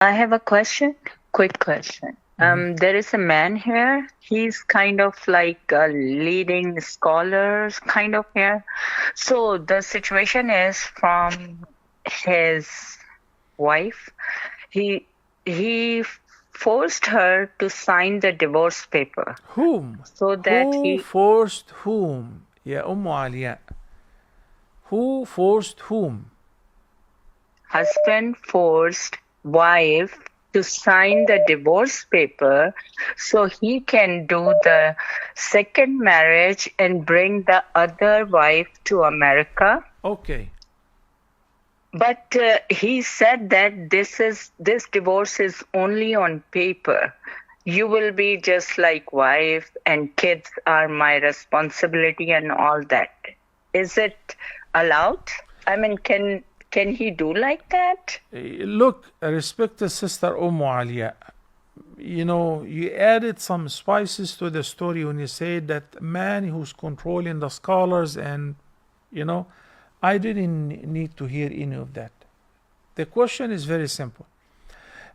I have a question, quick question. There is a man here. He's kind of like leading scholars, kind of here. So the situation is from his wife. He forced her to sign the divorce paper Whom? so that Who he forced whom? يا أم علياء. Who forced whom? husband forced wife to sign the divorce paper so he can do the second marriage and bring the other wife to America. Okay. But he said that this divorce is only on paper. You will be just like wife and kids are my responsibility and all that. Is it allowed? I mean, can he do like that? Look, respected sister Alia, you know, you added some spices to the story when you said that man who's controlling the scholars, and you know, I didn't need to hear any of that. The question is very simple.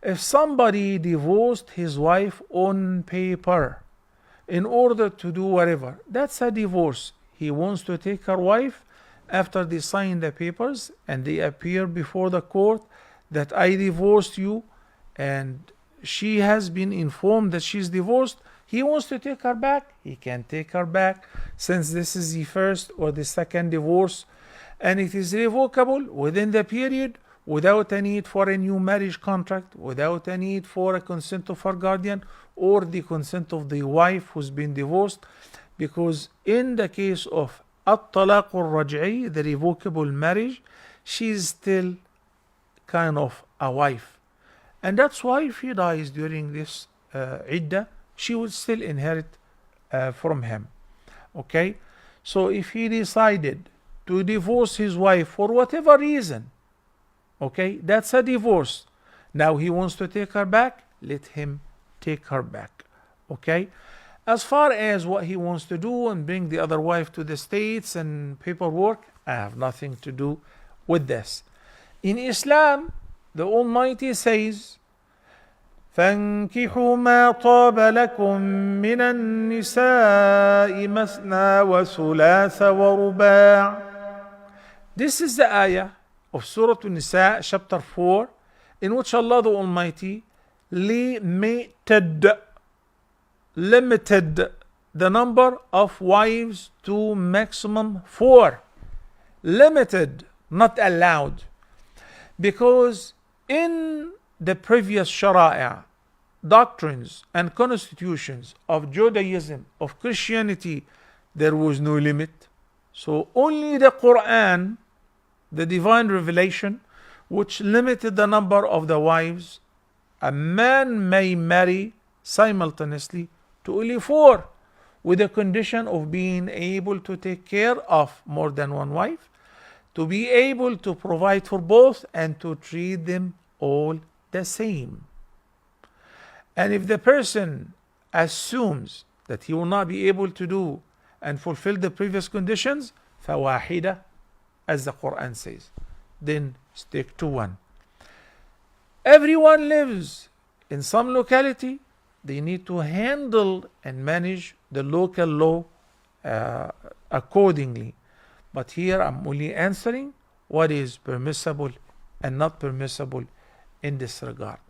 If somebody divorced his wife on paper in order to do whatever, that's a divorce. He wants to take her wife after they sign the papers and they appear before the court that I divorced you, and she has been informed that she's divorced. He wants to take her back. He can take her back since this is the first or the second divorce, and it is revocable within the period without a need for a new marriage contract, without a need for a consent of her guardian or the consent of the wife who's been divorced, because in the case of الطلاق الرجعي, the revocable marriage, she's still kind of a wife. And that's why if he dies during this iddah, she will still inherit from him. Okay? So if he decided to divorce his wife for whatever reason, okay, that's a divorce. Now he wants to take her back, let him take her back. Okay? As far as what he wants to do and bring the other wife to the States and paperwork, I have nothing to do with this. In Islam, the Almighty says, فَانْكِحُوا مَا طَابَ لَكُم مِّنَ النِّسَاءِ مَثْنَى وَثُلَاثَ وَرُبَاعَ. This is the ayah of Surah An-Nisa, chapter 4, in which Allah the Almighty limited the number of wives to maximum 4. Limited, not allowed. Because in the previous shara'a, doctrines and constitutions of Judaism, of Christianity, there was no limit. So only the Quran, the divine revelation, which limited the number of the wives a man may marry simultaneously to only 4, with the condition of being able to take care of more than one wife, to be able to provide for both, and to treat them all the same. And if the person assumes that he will not be able to do and fulfill the previous conditions, فَوَاحِدَةً, as the Quran says, then stick to one. Everyone lives in some locality. They need to handle and manage the local law accordingly. But here I'm only answering what is permissible and not permissible in this regard.